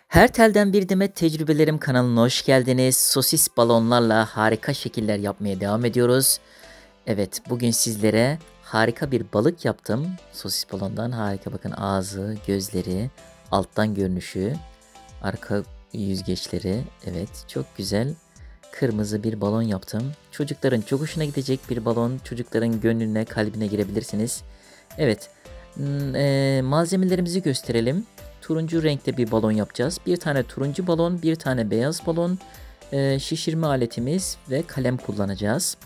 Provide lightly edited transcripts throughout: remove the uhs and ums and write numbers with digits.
Her telden bir demet tecrübelerim kanalına hoş geldiniz. Sosis balonlarla harika şekiller yapmaya devam ediyoruz. Evet, bugün sizlere harika bir balık yaptım. Sosis balondan harika, bakın ağzı, gözleri, alttan görünüşü, arka yüzgeçleri. Evet, çok güzel. Kırmızı bir balon yaptım. Çocukların çok hoşuna gidecek bir balon. Çocukların gönlüne, kalbine girebilirsiniz. Evet, malzemelerimizi gösterelim. Turuncu renkte bir balon yapacağız. Bir tane turuncu balon, bir tane beyaz balon, şişirme aletimiz ve kalem kullanacağız.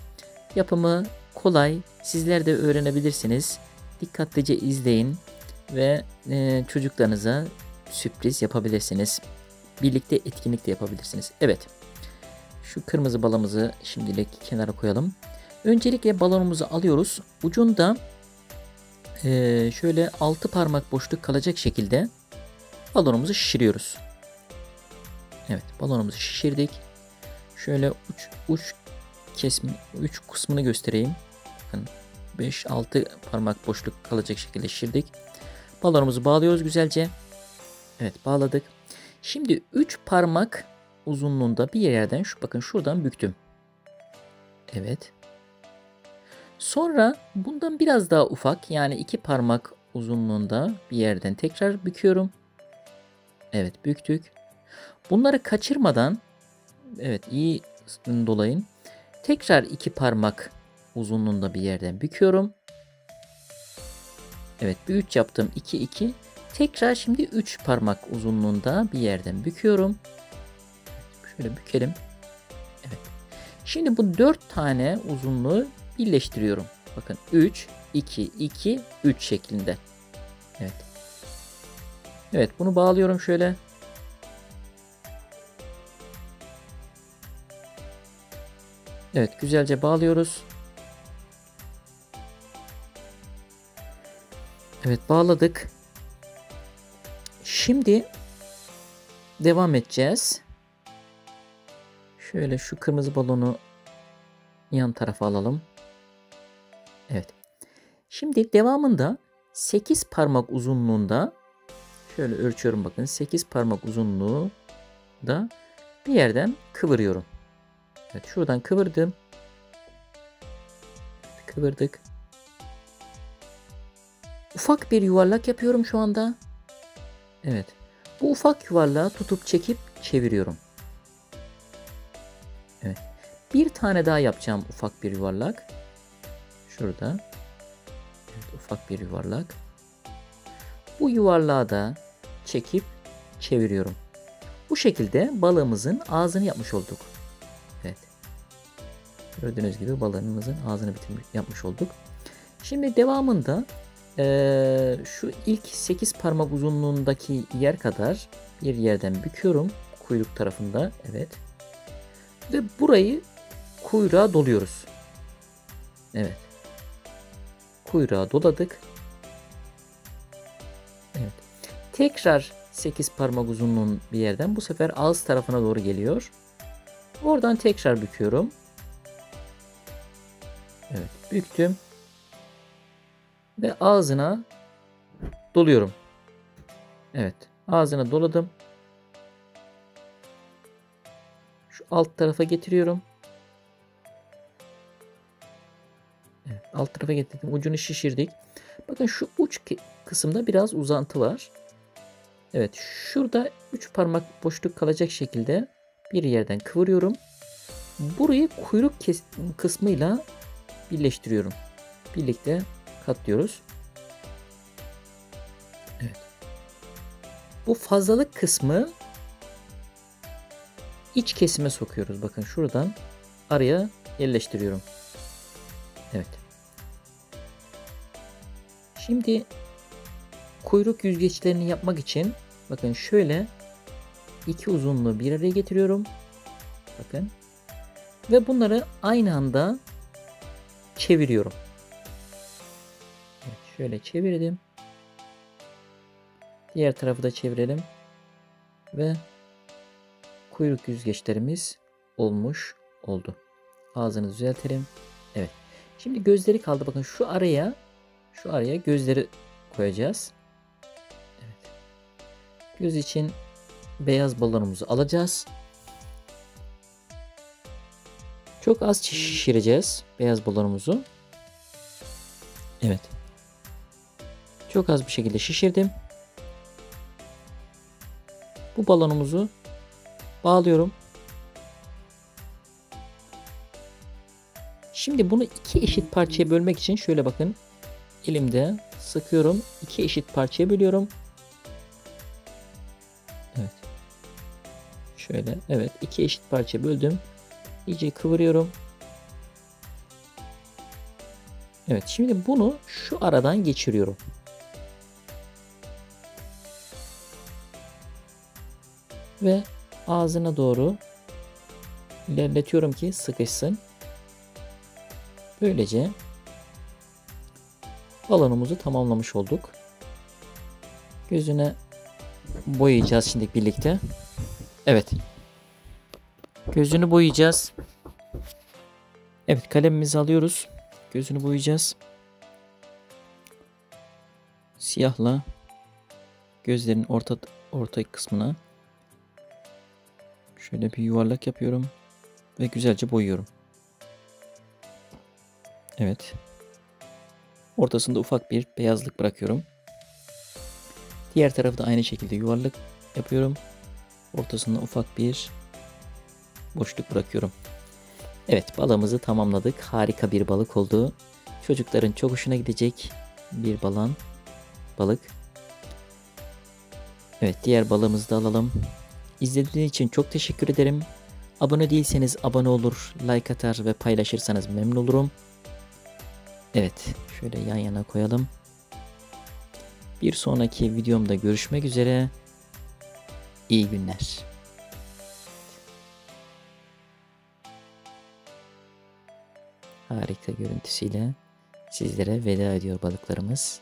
Yapımı kolay. Sizler de öğrenebilirsiniz. Dikkatlice izleyin ve çocuklarınıza sürpriz yapabilirsiniz. Birlikte etkinlik de yapabilirsiniz. Evet. Şu kırmızı balımızı şimdilik kenara koyalım. Öncelikle balonumuzu alıyoruz. Ucunda şöyle 6 parmak boşluk kalacak şekilde balonumuzu şişiriyoruz. Evet, balonumuzu şişirdik. Şöyle uç kısmını göstereyim. Bakın 5-6 parmak boşluk kalacak şekilde şişirdik. Balonumuzu bağlıyoruz güzelce. Evet, bağladık. Şimdi 3 parmak uzunluğunda bir yerden bakın şuradan büktüm. Evet. Sonra bundan biraz daha ufak, yani 2 parmak uzunluğunda bir yerden tekrar büküyorum. Evet, büktük. Bunları kaçırmadan, evet, iyi dolayın. Tekrar 2 parmak uzunluğunda bir yerden büküyorum. Evet, bir 3 yaptım. 2 2. Tekrar şimdi 3 parmak uzunluğunda bir yerden büküyorum. Şöyle bükelim. Evet. Şimdi bu 4 tane uzunluğu birleştiriyorum. Bakın 3 2 2 3 şeklinde. Evet. Evet, bunu bağlıyorum şöyle. Evet, güzelce bağlıyoruz. Evet, bağladık. Şimdi devam edeceğiz. Şöyle şu kırmızı balonu yan tarafa alalım. Evet. Şimdi devamında 8 parmak uzunluğunda şöyle ölçüyorum, bakın 8 parmak uzunluğu da bir yerden kıvırıyorum. Evet, şuradan kıvırdım. Kıvırdık. Ufak bir yuvarlak yapıyorum şu anda. Evet. Bu ufak yuvarlağı tutup çekip çeviriyorum. Evet. Bir tane daha yapacağım ufak bir yuvarlak. Şurada. Evet, ufak bir yuvarlak. Bu yuvarlağı da çekip çeviriyorum. Bu şekilde balığımızın ağzını yapmış olduk. Evet. Gördüğünüz gibi balığımızın ağzını yapmış olduk. Şimdi devamında şu ilk 8 parmak uzunluğundaki yer kadar bir yerden büküyorum. Kuyruk tarafında. Evet. Ve burayı kuyruğa doluyoruz. Evet. Kuyruğa doladık. Evet. Tekrar 8 parmak uzunluğun bir yerden, bu sefer ağız tarafına doğru geliyor. Oradan tekrar büküyorum. Evet, büktüm. Ve ağzına doluyorum. Evet, ağzına doladım. Şu alt tarafa getiriyorum. Evet, alt tarafa getirdim. Ucunu şişirdik. Bakın şu uç kısımda biraz uzantı var. Evet, şurada 3 parmak boşluk kalacak şekilde bir yerden kıvırıyorum. Burayı kuyruk kısmıyla birleştiriyorum. Birlikte katlıyoruz. Evet. Bu fazlalık kısmı iç kesime sokuyoruz. Bakın şuradan araya yerleştiriyorum. Evet. Şimdi kuyruk yüzgeçlerini yapmak için bakın şöyle iki uzunluğu bir araya getiriyorum. Bakın. Ve bunları aynı anda çeviriyorum. Evet, şöyle çevirdim. Diğer tarafı da çevirelim. Ve kuyruk yüzgeçlerimiz olmuş oldu. Ağzını düzeltelim. Evet. Şimdi gözleri kaldı. Bakın şu araya gözleri koyacağız. Evet. Göz için beyaz balonumuzu alacağız. Çok az şişireceğiz beyaz balonumuzu. Evet. Çok az bir şekilde şişirdim. Bu balonumuzu bağlıyorum. Şimdi bunu iki eşit parçaya bölmek için şöyle bakın. Elimde sıkıyorum. İki eşit parçaya bölüyorum. Evet. Şöyle. Evet. İki eşit parçaya böldüm. İyice kıvırıyorum. Evet. Şimdi bunu şu aradan geçiriyorum. Ve ağzına doğru ilerletiyorum ki sıkışsın. Böylece balonumuzu tamamlamış olduk. Gözüne boyayacağız şimdi birlikte. Evet. Gözünü boyayacağız. Evet, kalemimizi alıyoruz. Gözünü boyayacağız. Siyahla gözlerin orta kısmına şöyle bir yuvarlak yapıyorum ve güzelce boyuyorum. Evet. Ortasında ufak bir beyazlık bırakıyorum. Diğer tarafı da aynı şekilde yuvarlak yapıyorum. Ortasında ufak bir boşluk bırakıyorum. Evet, balığımızı tamamladık. Harika bir balık oldu. Çocukların çok hoşuna gidecek bir balık. Evet, diğer balığımızı da alalım. İzlediğiniz için çok teşekkür ederim. Abone değilseniz abone olur, like atar ve paylaşırsanız memnun olurum. Evet, şöyle yan yana koyalım. Bir sonraki videomda görüşmek üzere. İyi günler. Harika görüntüsüyle sizlere veda ediyor balıklarımız.